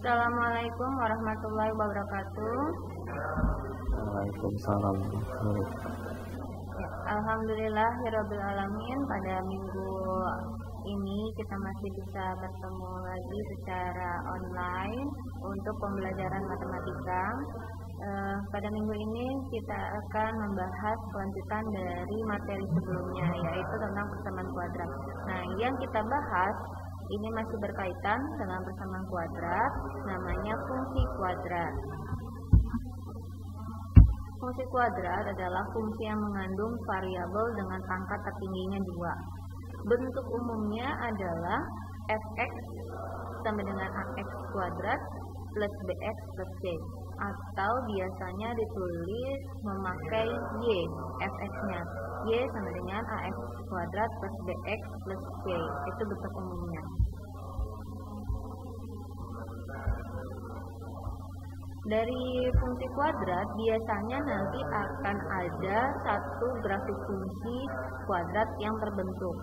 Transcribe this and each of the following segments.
Assalamualaikum warahmatullahi wabarakatuh. Waalaikumsalam. Alhamdulillahirabbil alamin, pada minggu ini kita masih bisa bertemu lagi secara online untuk pembelajaran matematika. Pada minggu ini kita akan membahas kelanjutan dari materi sebelumnya, yaitu tentang persamaan kuadrat. Nah, yang kita bahas ini masih berkaitan dengan persamaan kuadrat, namanya fungsi kuadrat. Fungsi kuadrat adalah fungsi yang mengandung variabel dengan pangkat tertingginya 2. Bentuk umumnya adalah fx sama dengan ax kuadrat plus bx plus c, atau biasanya ditulis memakai y, fx-nya. Y sama dengan ax kuadrat plus bx plus c, itu bentuk umumnya. Dari fungsi kuadrat biasanya nanti akan ada satu grafik fungsi kuadrat yang terbentuk.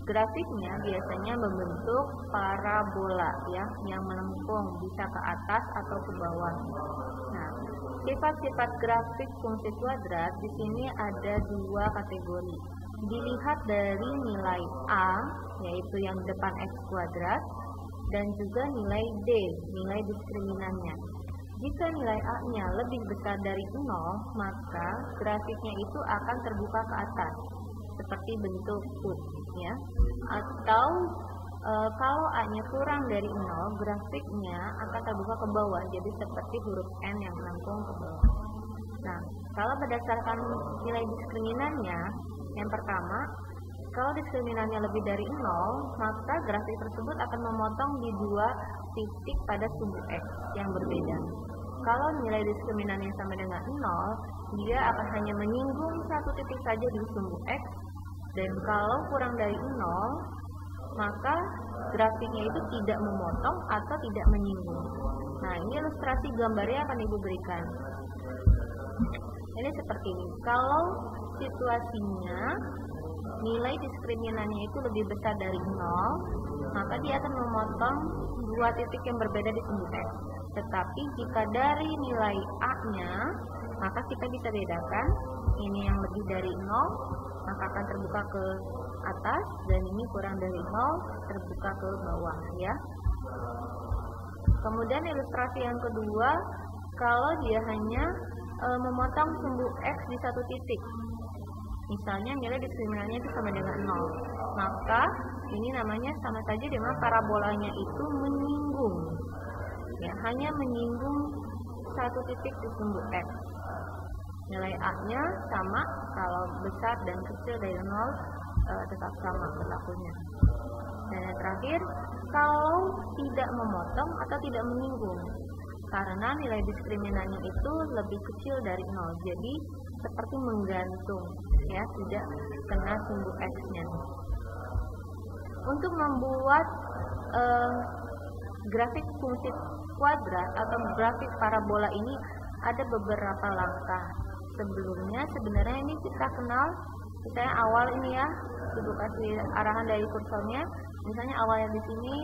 Grafiknya biasanya membentuk parabola yang melengkung, bisa ke atas atau ke bawah. Nah, sifat-sifat grafik fungsi kuadrat di sini ada dua kategori. Dilihat dari nilai a, yaitu yang depan x kuadrat, dan juga nilai d, nilai diskriminannya. Jika nilai a-nya lebih besar dari 0, maka grafiknya itu akan terbuka ke atas, seperti bentuk foot, Atau kalau a-nya kurang dari 0, grafiknya akan terbuka ke bawah, jadi seperti huruf n yang melengkung ke bawah. Nah, kalau berdasarkan nilai diskriminannya, yang pertama, kalau diskriminannya lebih dari 0, maka grafik tersebut akan memotong di dua titik pada sumbu x yang berbeda. Kalau nilai diskriminannya sama dengan 0, dia akan hanya menyinggung satu titik saja di sumbu x, dan kalau kurang dari 0, maka grafiknya itu tidak memotong atau tidak menyinggung. Nah, ini ilustrasi gambarnya akan Ibu berikan. Ini seperti ini. Kalau situasinya nilai diskriminannya itu lebih besar dari 0, maka dia akan memotong dua titik yang berbeda di sumbu x. Tetapi jika dari nilai a-nya, maka kita bisa bedakan ini yang lebih dari 0, maka akan terbuka ke atas, dan ini kurang dari 0, terbuka ke bawah, Kemudian ilustrasi yang kedua, kalau dia hanya memotong sumbu x di satu titik, misalnya nilai diskriminannya itu sama dengan 0, maka ini namanya sama saja dengan parabolanya itu menyinggung, hanya menyinggung satu titik di sumbu x. Nilai a-nya sama, kalau besar dan kecil dari 0 tetap sama berlakunya. Dan yang terakhir, kalau tidak memotong atau tidak menyinggung, karena nilai diskriminannya itu lebih kecil dari 0, jadi seperti menggantung, tidak kena sumbu x-nya. Untuk membuat grafik fungsi kuadrat atau grafik parabola ini ada beberapa langkah. Sebelumnya sebenarnya ini kita kenal, misalnya awal ini Ibu kasih arahan dari kursornya, misalnya awalnya di sini,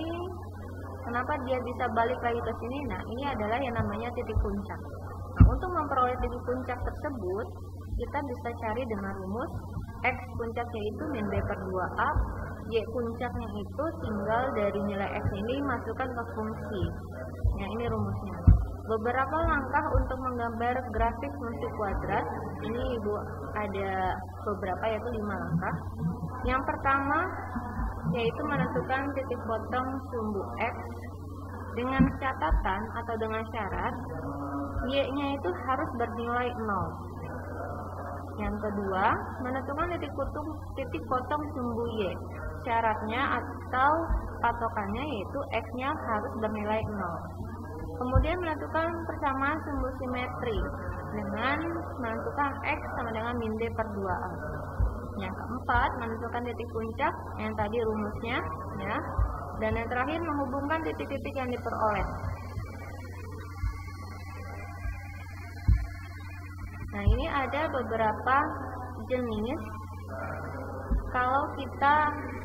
kenapa dia bisa balik lagi ke sini? Nah, ini adalah yang namanya titik puncak. Nah, untuk memperoleh titik puncak tersebut, kita bisa cari dengan rumus x puncaknya itu min b per 2a, y puncaknya itu tinggal dari nilai x ini masukkan ke fungsi. Nah, ini rumusnya. Beberapa langkah untuk menggambar grafik fungsi kuadrat, ini Ibu ada beberapa, yaitu 5 langkah. Yang pertama yaitu menentukan titik potong sumbu x dengan catatan atau dengan syarat y-nya itu harus bernilai 0. Yang kedua, menentukan titik potong sumbu y. Syaratnya atau patokannya yaitu x-nya harus bernilai 0. Kemudian menentukan persamaan sumbu simetri dengan menentukan x sama dengan min d per 2a. Yang keempat, menentukan titik puncak yang tadi rumusnya, Dan yang terakhir, menghubungkan titik-titik yang diperoleh. Nah, ini ada beberapa jenis kalau kita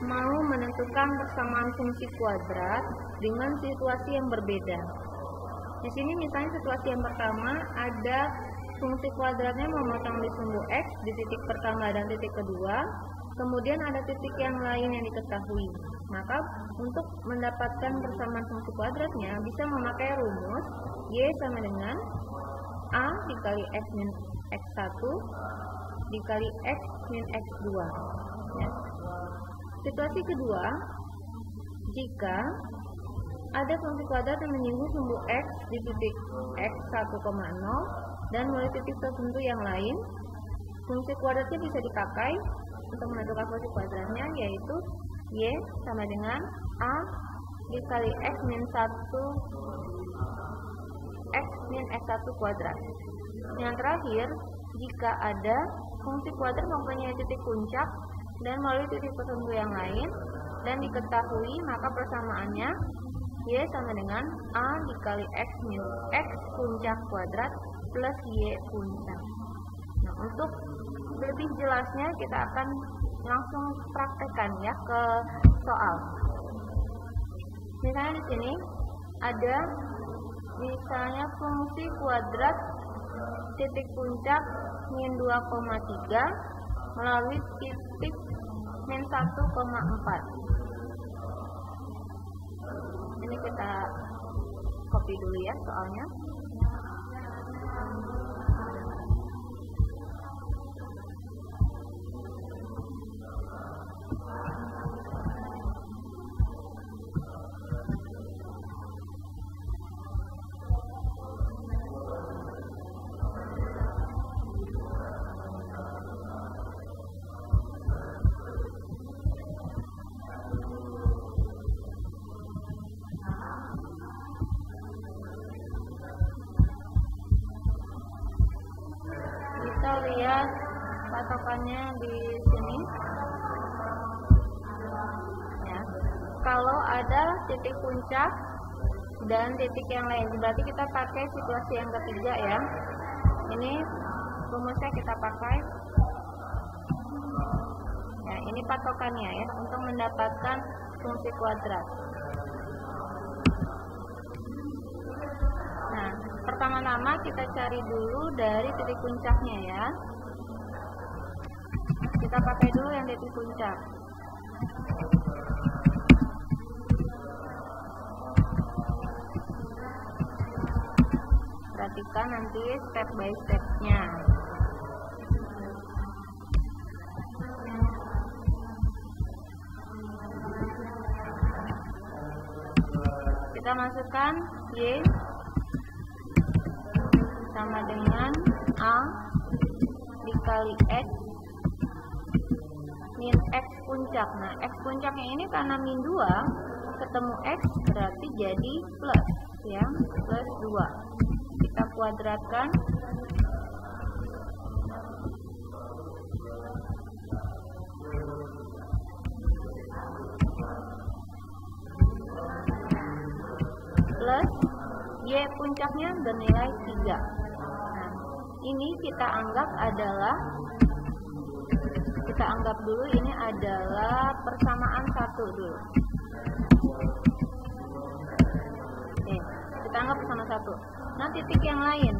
mau menentukan persamaan fungsi kuadrat dengan situasi yang berbeda. Di sini misalnya situasi yang pertama ada fungsi kuadratnya memotong di sumbu X di titik pertama dan titik kedua, kemudian ada titik yang lain yang diketahui. Maka untuk mendapatkan persamaan fungsi kuadratnya bisa memakai rumus Y sama dengan A dikali X min X1 dikali X min X2. Ya. Situasi kedua, jika ada fungsi kuadrat yang menyinggung sumbu X di titik X1,0 dan mulai titik tertentu yang lain, fungsi kuadratnya bisa dipakai untuk menentukan fungsi kuadratnya, yaitu Y sama dengan A dikali X min 1 X min X1 kuadrat. Yang terakhir, jika ada fungsi kuadrat mempunyai titik puncak dan melalui titik tertentu yang lain dan diketahui, maka persamaannya Y sama dengan A dikali X min X puncak kuadrat plus Y puncak. Nah, untuk lebih jelasnya kita akan langsung praktekkan ya ke soal. Misalnya di sini ada misalnya fungsi kuadrat titik puncak min 2,3 melalui titik min 1,4. Ini kita copy dulu ya soalnya. Kita lihat patokannya di sini ya. Kalau ada titik puncak dan titik yang lain, berarti kita pakai situasi yang ketiga ya. Ini rumusnya kita pakai ya, ini patokannya ya untuk mendapatkan fungsi kuadrat. Nah, pertama-tama kita cari dulu dari titik puncaknya ya. Kita pakai dulu yang titik puncak. Perhatikan nanti step by step-nya. Kita masukkan Y sama dengan A dikali X min X puncak. Nah, X puncaknya ini karena min 2 ketemu X berarti jadi plus ya, plus 2. Kita kuadratkan. Plus Y puncaknya bernilai 3. Nah, ini kita anggap dulu ini adalah persamaan 1 dulu. Oke, kita anggap bersama 1. Nah, titik lain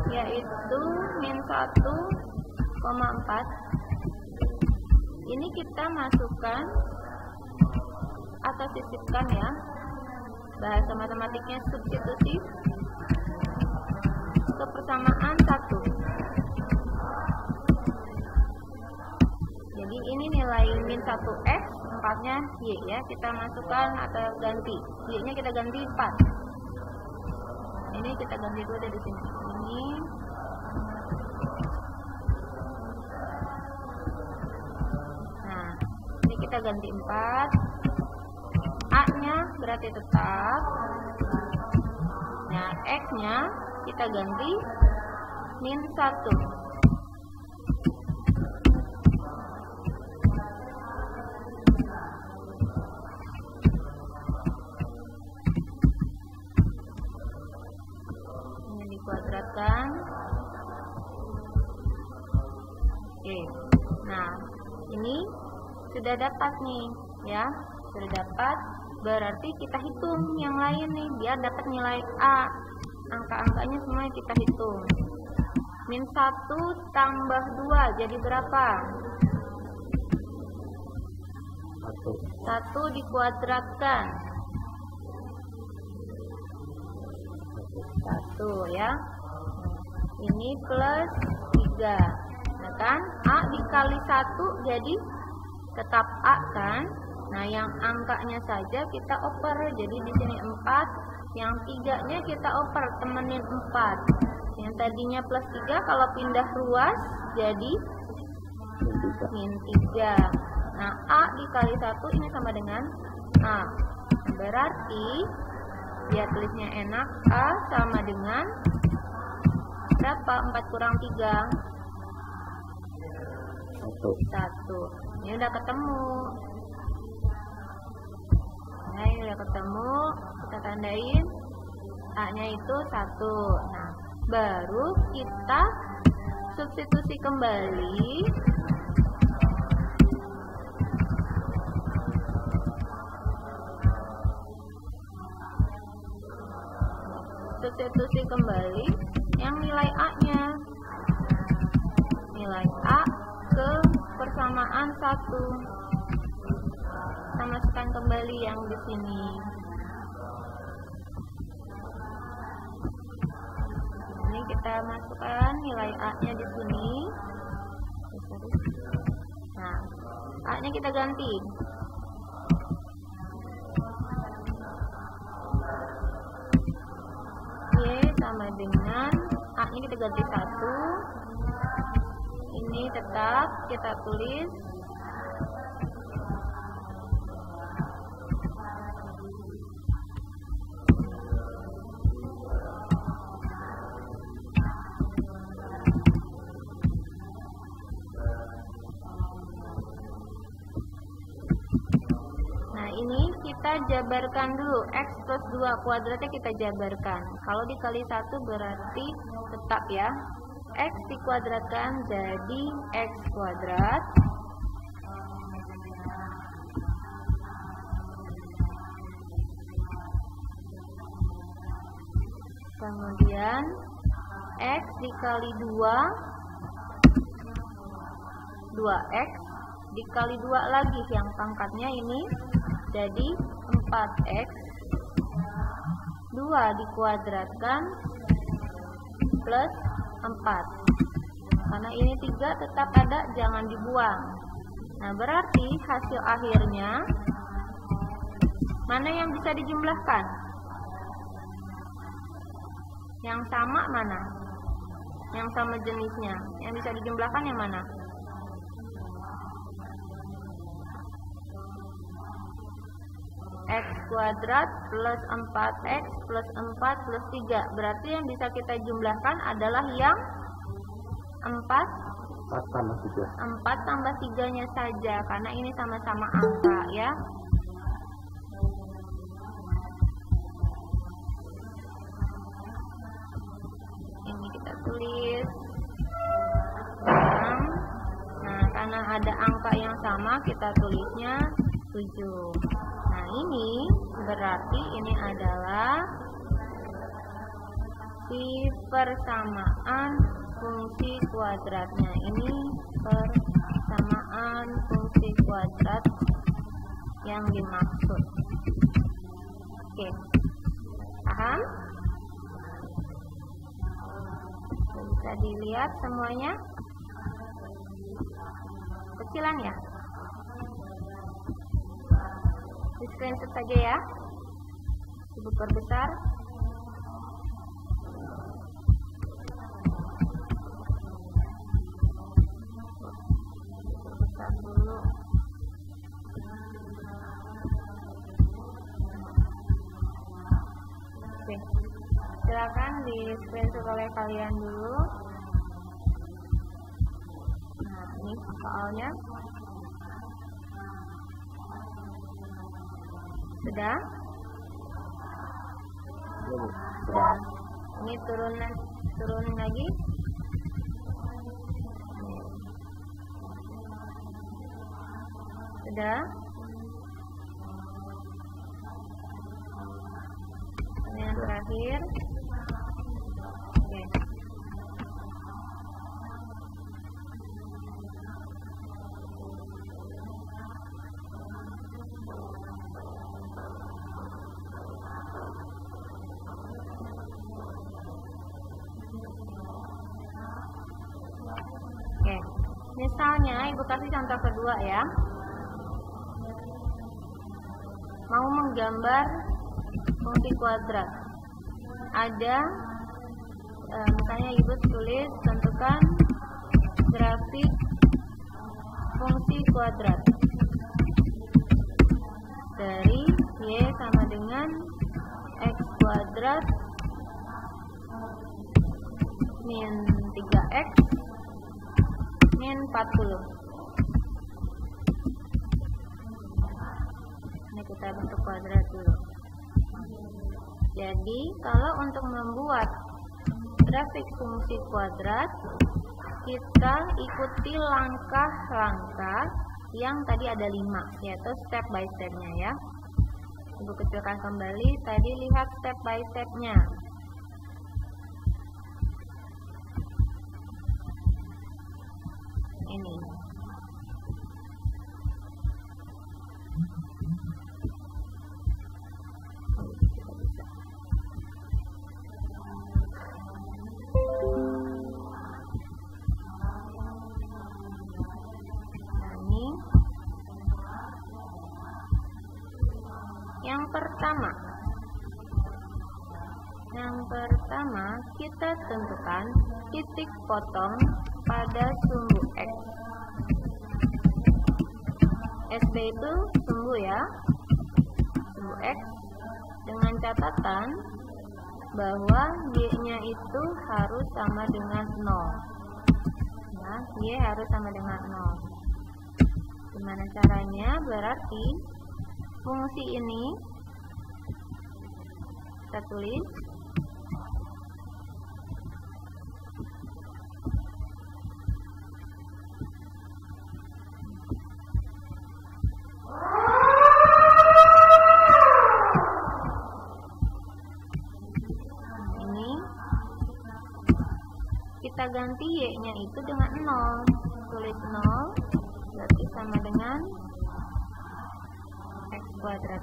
yaitu min 1,4. Ini kita masukkan atau sisipkan ya. Bahasa matematiknya substitusi ke persamaan 1. Jadi ini nilai min 1x, 4-nya Y ya. Kita masukkan atau ganti. Y-nya kita ganti 4. Ini kita ganti dulu dari sini. Ini nah, ini kita ganti 4. A-nya berarti tetap. Nah, X-nya kita ganti min 1. Ini dikuadratkan. Oke. Nah, ini sudah dapat nih ya. Sudah dapat berarti kita hitung yang lain nih biar dapat nilai A. Angka-angkanya semua kita hitung. Min 1 tambah 2 jadi berapa? 1 dikuadratkan 1 ya. Ini plus 3. Nah kan A dikali 1 jadi tetap A kan. Nah yang angkanya saja kita oper. Jadi di sini 4, yang 3-nya kita oper temenin 4. Yang tadinya plus 3 kalau pindah ruas jadi min 3. Nah A dikali 1 ini sama dengan A. Berarti biar tulisnya enak, A sama dengan berapa? 4 kurang 3 1. Ini udah ketemu. Nah ini udah ketemu, kita tandain A nya itu 1. Nah baru kita substitusi kembali yang nilai A-nya. Nilai A ke persamaan 1. Kita masukkan kembali yang di sini. Ini kita masukkan nilai A-nya di sini. Nah, A-nya kita ganti. Sama dengan A-nya kita ganti 1. Ini tetap kita tulis ini kita jabarkan dulu. X plus 2 kuadratnya kita jabarkan. Kalau dikali 1 berarti tetap ya. X dikuadratkan jadi X kuadrat. Kemudian X dikali 2 2X dikali 2 lagi yang pangkatnya ini jadi 4X 2 dikuadratkan plus 4. Karena ini 3 tetap ada, jangan dibuang. Nah berarti hasil akhirnya mana yang bisa dijumlahkan? Yang sama mana? Yang sama jenisnya. Yang bisa dijumlahkan yang mana? X kuadrat plus 4X plus 4 plus 3. Berarti yang bisa kita jumlahkan adalah yang 4 tambah 3-nya saja. Karena ini sama-sama angka ya. Ini kita tulis 6. Nah karena ada angka yang sama kita tulisnya 7. Nah ini berarti ini adalah si persamaan fungsi kuadratnya. Ini persamaan fungsi kuadrat yang dimaksud. Oke, paham? Bisa dilihat semuanya. Kecilan ya? Di screenshot saja ya. Ibu perbesar. Perbesar dulu. Oke. Silakan di screenshot oleh kalian dulu. Nah, ini soalnya. Sudah? Sudah. Ini turunin lagi. Sudah? terakhir. Oke. Oke, misalnya Ibu kasih contoh kedua ya. Mau menggambar fungsi kuadrat. Ada misalnya Ibu tulis tentukan grafik fungsi kuadrat dari Y sama dengan X kuadrat min 3X min 40. Ini kita bentuk kuadrat dulu. Jadi kalau untuk membuat grafik fungsi kuadrat, kita ikuti langkah-langkah yang tadi ada 5, yaitu step by step-nya ya. Ibu kecilkan kembali, tadi lihat step by step-nya. Ini. Yang pertama kita tentukan titik potong pada sumbu X. SB itu sumbu ya, sumbu X, dengan catatan bahwa Y-nya itu harus sama dengan 0. Nah, Y harus sama dengan 0. Gimana caranya? Berarti fungsi ini kita tulis ini, kita ganti Y-nya itu dengan 0, tulis 0 berarti sama dengan X kuadrat.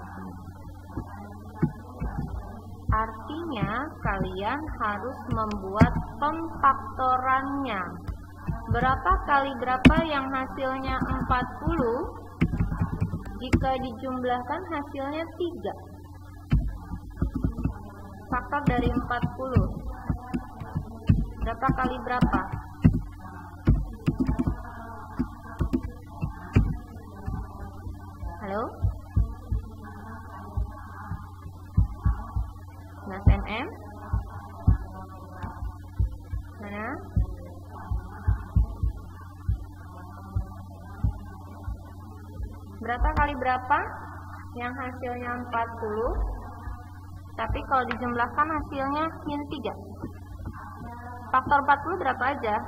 Artinya kalian harus membuat pemfaktorannya. Berapa kali berapa yang hasilnya 40? Jika dijumlahkan hasilnya 3. Faktor dari 40. Berapa kali berapa? Halo? 11 mm. Mana? Berapa kali berapa? Yang hasilnya 40. Tapi kalau dijumlahkan hasilnya min 3. Faktor 40 berapa aja?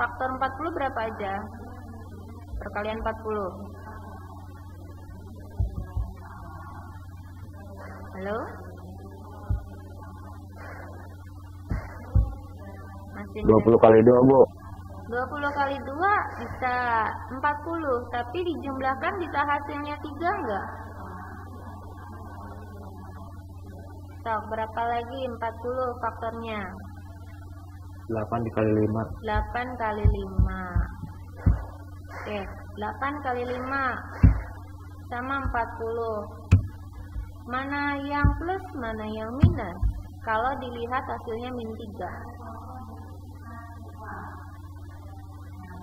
Faktor 40 berapa aja? Perkalian 40. Halo? Masih 20 kali 2, Bu. 20 kali 2 bisa 40, tapi dijumlahkan bisa hasilnya 3 enggak? Sok, berapa lagi 40 faktornya? 8 dikali 5. 8 kali 5. Oke, 8 kali 5 sama 40. Mana yang plus, mana yang minus? Kalau dilihat hasilnya min 3.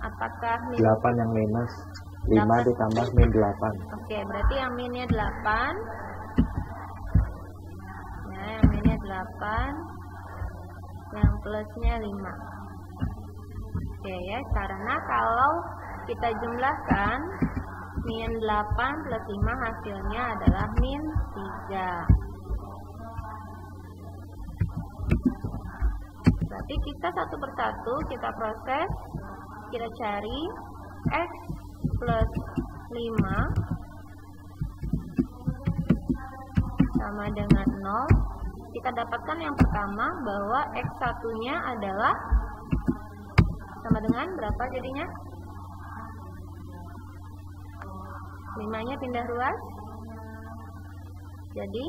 Apakah min 8 yang minus 5 8. Ditambah min 8. Oke, berarti yang minnya 8. Ya, yang minnya 8. Yang plusnya 5. Oke ya, karena kalau kita jumlahkan min 8 plus 5 hasilnya adalah min 3. Berarti kita satu persatu kita proses. Kita cari X plus 5 kita dapatkan yang pertama bahwa X1-nya adalah sama dengan berapa jadinya? 5-nya pindah ruas. Jadi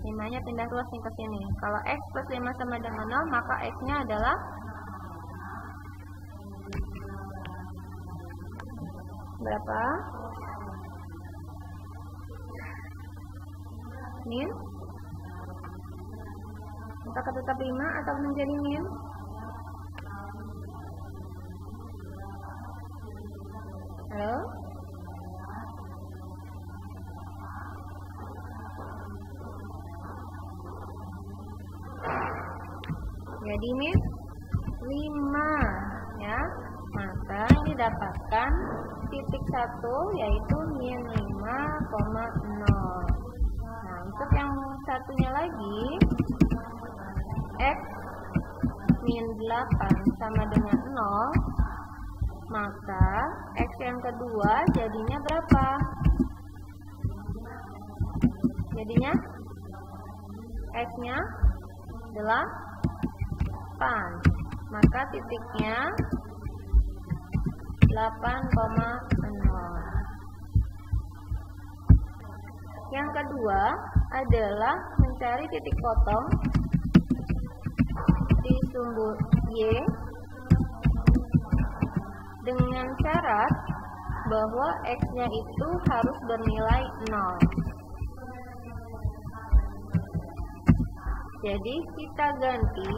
5-nya pindah ruas nih ke sini. Kalau X plus 5 sama dengan 0, maka X-nya adalah berapa? Min? Apakah tetap 5 atau menjadi min? Halo? Jadi min 5 ya. Maka yang didapatkan titik 1 yaitu min 5,0. Nah, untuk yang satunya lagi X min 8 sama dengan 0, maka X yang kedua jadinya berapa? Jadinya X-nya 8, maka titiknya 8,0. Yang kedua adalah mencari titik potong di sumbu Y dengan syarat bahwa X-nya itu harus bernilai 0. Jadi kita ganti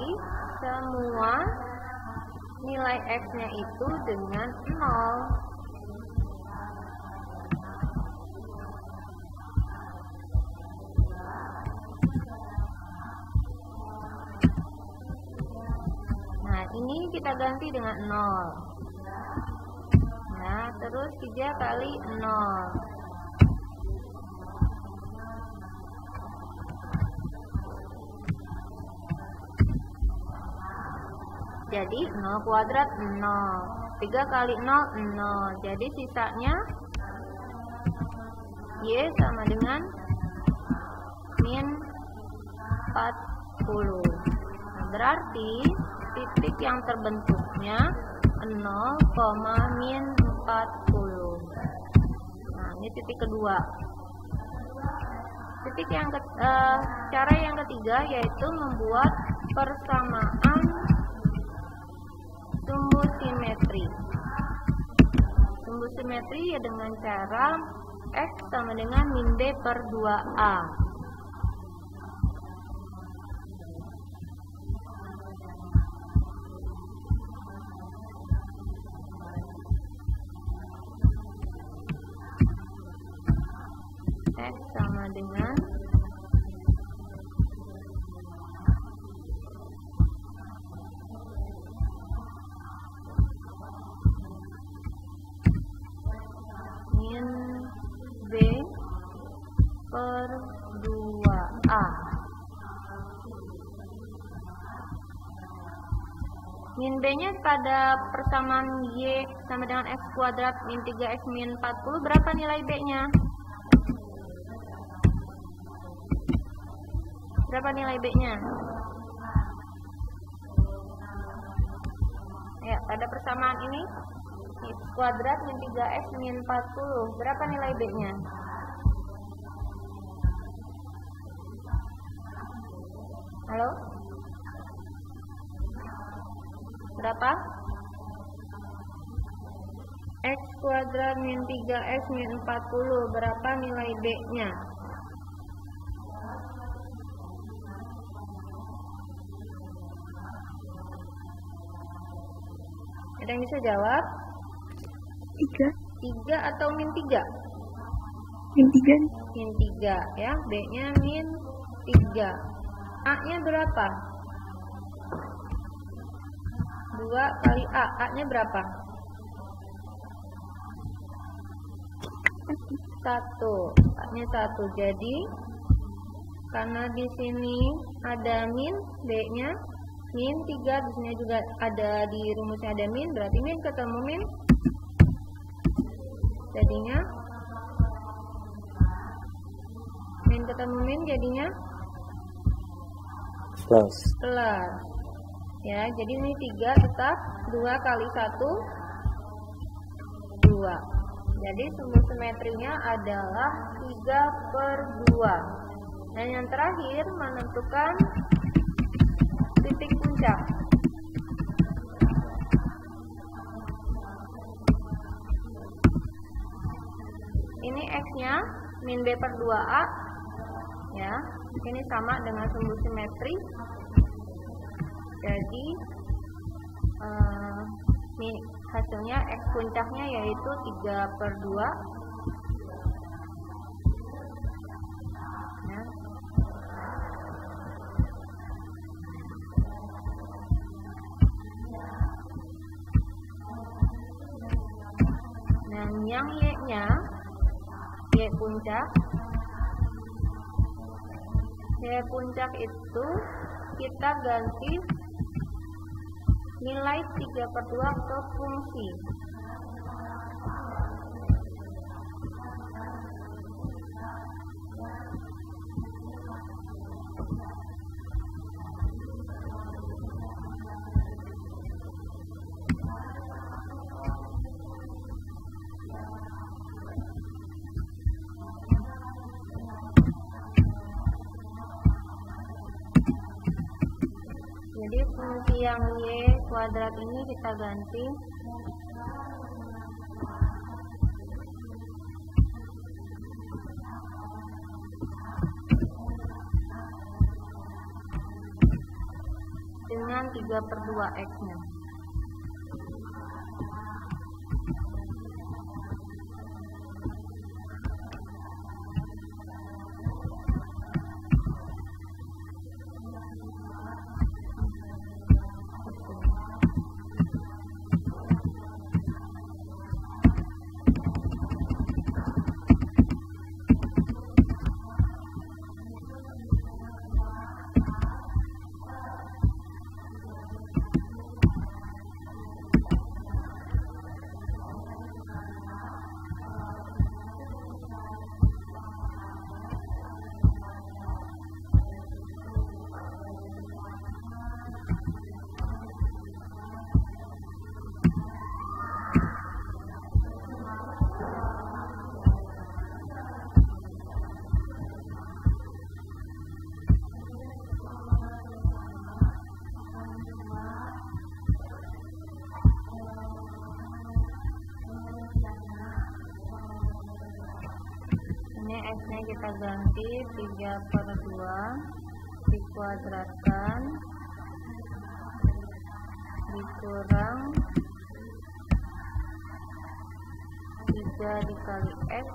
semua nilai X-nya itu dengan 0. Nah, ini kita ganti dengan 0. Nah, terus 3 kali 0. Jadi 0 kuadrat 0. 3 kali 0, 0. Jadi sisanya Y sama dengan min 40. Nah, berarti titik yang terbentuknya 0, min 40. Nah, ini titik kedua. Titik yang cara yang ketiga yaitu membuat persamaan sumbu simetri. Sumbu simetri ya dengan cara X sama dengan min B per 2A. X sama dengan min B per 2A. Min B-nya pada persamaan Y sama dengan X kuadrat min 3X min 40, berapa nilai B-nya? Berapa nilai B-nya? Ya, pada persamaan ini X kuadrat min 3X min 40, berapa nilai B-nya? Halo? Berapa? X kuadrat min 3X min 40, berapa nilai B-nya? Ada yang bisa jawab? 3 atau min 3? Min 3. Min 3 ya, B-nya min 3. A-nya berapa? 2 kali A. A-nya berapa? 1. A-nya 1. Jadi karena di sini ada min, B-nya min 3, di sini juga ada di rumusnya ada min, berarti min ketemu min. Jadinya Min ketemu min jadinya plus. Ya, jadi ini 3 tetap 2 kali 1 2. Jadi sumbu simetrinya adalah 3/2. Dan yang terakhir menentukan titik puncak. Ini X-nya min B/2A, ya. Ini sama dengan sumbu simetri. Jadi hasilnya X puncaknya yaitu 3/2. Ya. Dan yang Y-nya, Y puncak itu kita ganti nilai 3/2 ke fungsi. Jadi fungsi yang Y kuadrat ini kita ganti dengan 3/2 X-nya. Ini X-nya kita ganti 3/2 dikuadratkan dikurang 3 dikali X.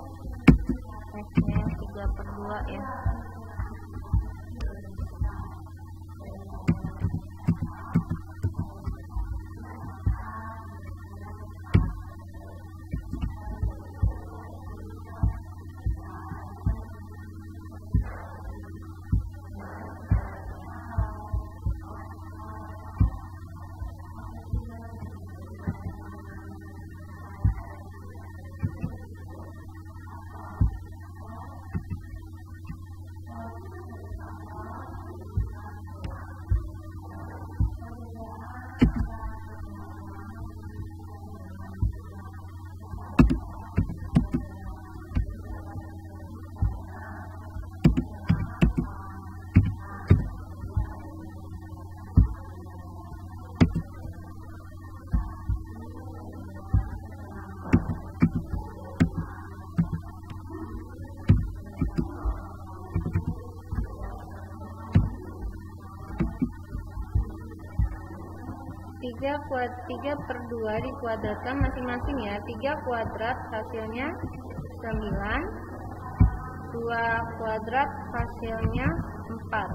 X-nya 3/2 ya. Tiga per 2 dikuadratkan masing-masing ya. 3 kuadrat hasilnya 9, 2 kuadrat hasilnya 4.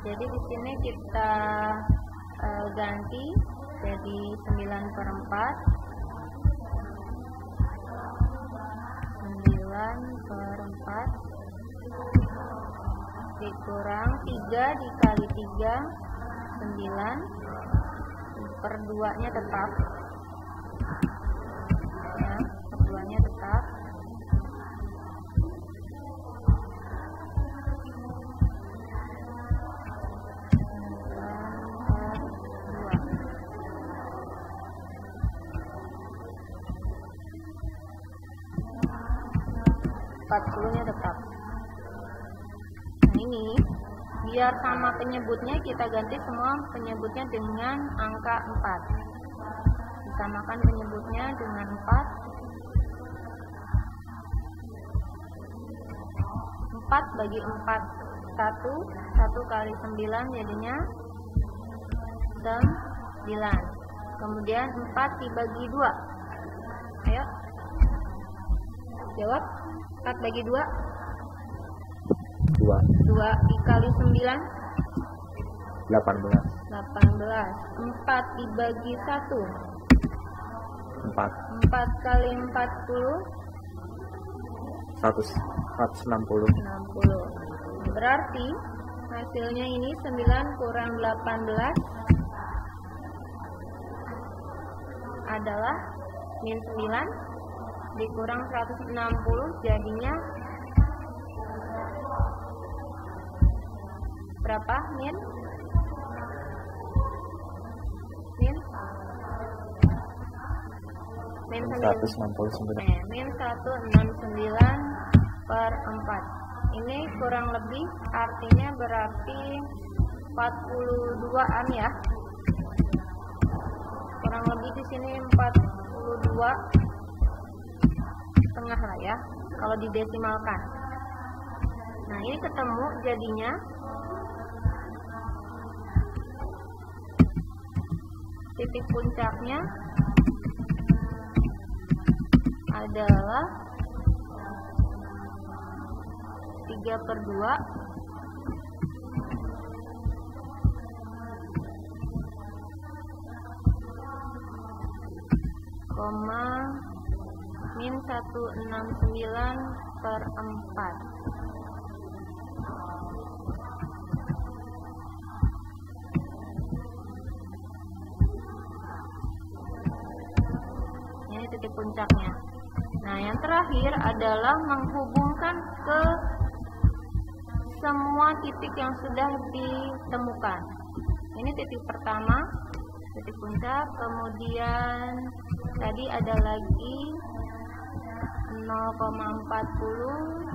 Jadi di sini kita ganti jadi 9/4. 9/4 dikurang 3 dikali 3 9 2/2-nya tetap ya, 2/2-nya tetap. nya tetap. Nah ini biar sama penyebutnya kita ganti semua penyebutnya dengan angka 4. Disamakan penyebutnya dengan 4. 4 bagi 4 1 kali 9 jadinya 9. Kemudian 4 dibagi 2. Ayo jawab. 4 bagi 2 2 dikali 9 18. 4 dibagi 1 4 kali 40 160. Berarti hasilnya ini 9 kurang 18 adalah min 9 dikurang 160 jadinya berapa? Min 169. Min 169/4. Ini kurang lebih artinya berarti 42-an ya. Kurang lebih di sini 42 setengah lah ya kalau didesimalkan. Nah ini ketemu jadinya titik puncaknya adalah 3/2 min 169/4. Ini titik puncaknya. Nah, yang terakhir adalah menghubungkan ke semua titik yang sudah ditemukan. Ini titik pertama, titik puncak, kemudian tadi ada lagi 0,40,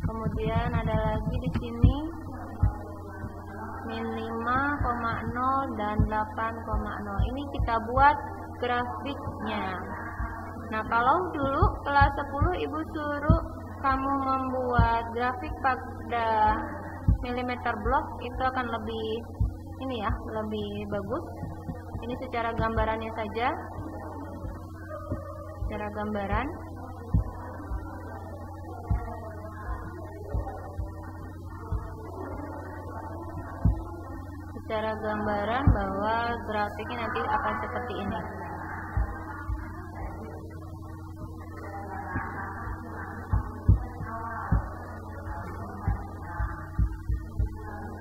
kemudian ada lagi di sini min 5,0 dan 8,0. Ini kita buat grafiknya. Nah, kalau dulu kelas 10 Ibu suruh kamu membuat grafik pada milimeter blok, itu akan lebih ini ya, lebih bagus. Ini secara gambarannya saja. Secara gambaran. Secara gambaran bahwa grafiknya nanti akan seperti ini.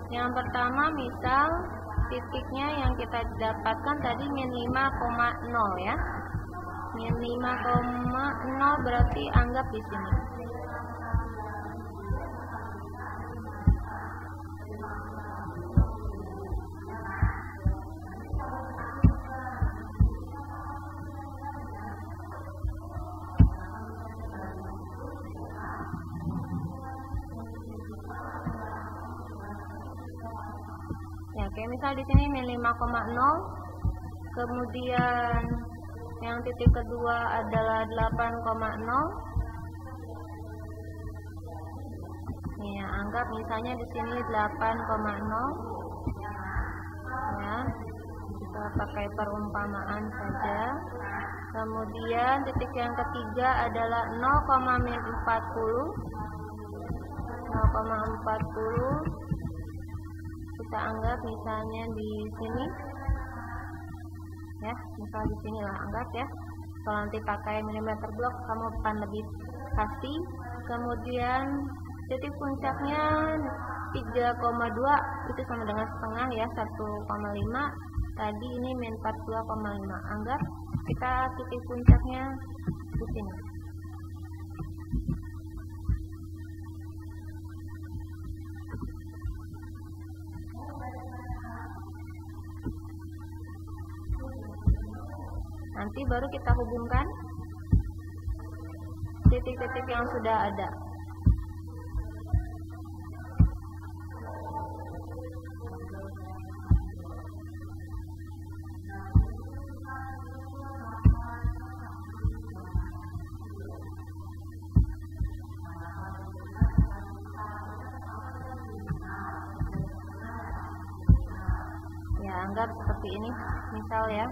Yang pertama misal titiknya yang kita dapatkan tadi min 5,0 ya. Min 5,0 berarti anggap di sini. Ya, kayak misal di sini min 5,0, kemudian yang titik kedua adalah 8,0. Ya, anggap misalnya di sini 8,0. Ya, kita pakai perumpamaan saja. Kemudian titik yang ketiga adalah 0,40. 0,40 kita anggap misalnya di sini. Ya, misal di sini lah anggap ya. Kalau nanti pakai milimeter blok kamu akan lebih pasti. Kemudian titik puncaknya 3,2 itu sama dengan setengah ya, 1,5. Tadi ini min 42,5. Anggap kita titik puncaknya di sini. Nanti baru kita hubungkan titik-titik yang sudah ada. Ya, anggap seperti ini, misal ya.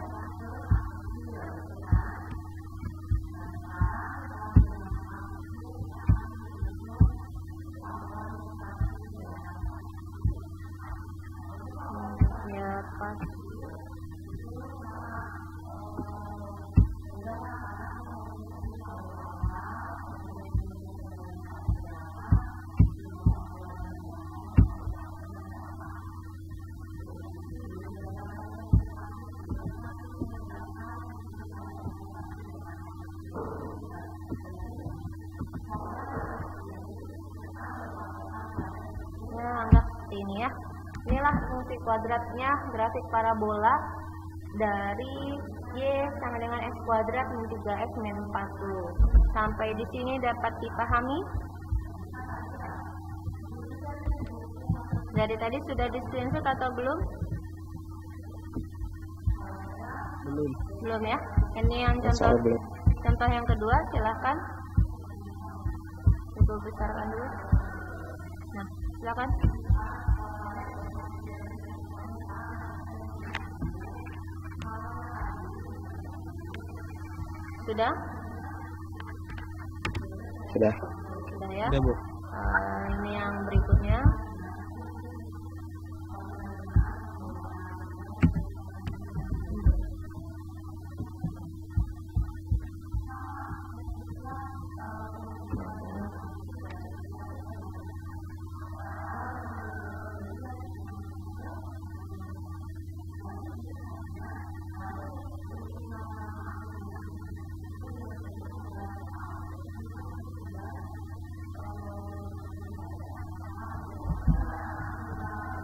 Pas. Ya, anggap seperti ini ya. Inilah fungsi kuadratnya grafik parabola dari Y sama dengan X kuadrat min 3X min 40. Sampai di sini dapat dipahami? Dari tadi sudah di screenshot atau belum? Belum. Belum ya. Ini yang contoh yang kedua, silakan. Ibu besarkan dulu. Nah, silakan. Sudah? Sudah. Sudah ya? Sudah, Bu. Ini yang berikutnya.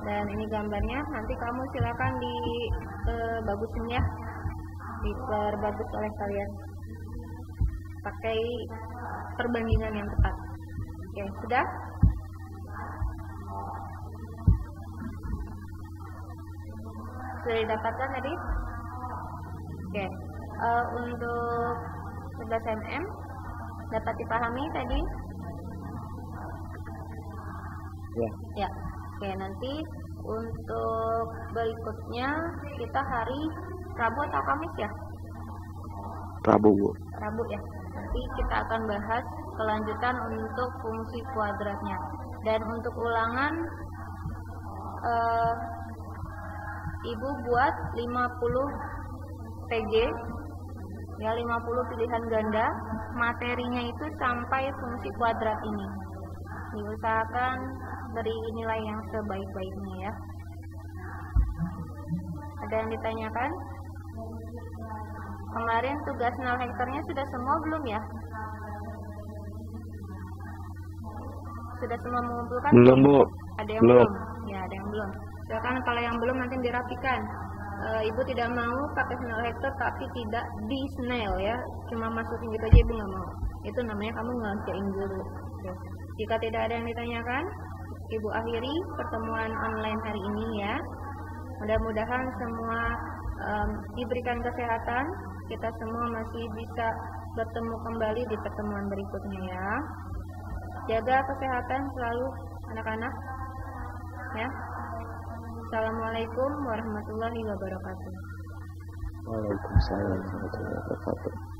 Dan ini gambarnya, nanti kamu silakan bagusin ya, diperbagus oleh kalian pakai perbandingan yang tepat. Oke, sudah? Sudah didapatkan tadi? Oke, untuk 11 mm dapat dipahami tadi? Ya. Ya. Oke, nanti untuk berikutnya kita hari Rabu atau Kamis ya? Rabu, Bu. Rabu ya. Nanti kita akan bahas kelanjutan untuk fungsi kuadratnya. Dan untuk ulangan Ibu buat 50 PG ya, 50 pilihan ganda. Materinya itu sampai fungsi kuadrat ini. Diusahakan beri nilai yang sebaik-baiknya ya. Ada yang ditanyakan? Kemarin tugas null hektarnya sudah semua belum ya? Sudah semua mengumpulkan? Belum, Bu. Ada yang belum? Ya, ada yang belum. Silakan kalau yang belum nanti dirapikan. Ibu tidak mau pakai null hektar tapi tidak di snail ya. Cuma masukin gitu aja Ibu nggak mau. Itu namanya kamu ngerjain dulu. Oke. Jika tidak ada yang ditanyakan, Ibu akhiri pertemuan online hari ini ya. Mudah-mudahan semua diberikan kesehatan. Kita semua masih bisa bertemu kembali di pertemuan berikutnya ya. Jaga kesehatan selalu anak-anak ya. Assalamualaikum warahmatullahi wabarakatuh. Waalaikumsalam warahmatullahi wabarakatuh.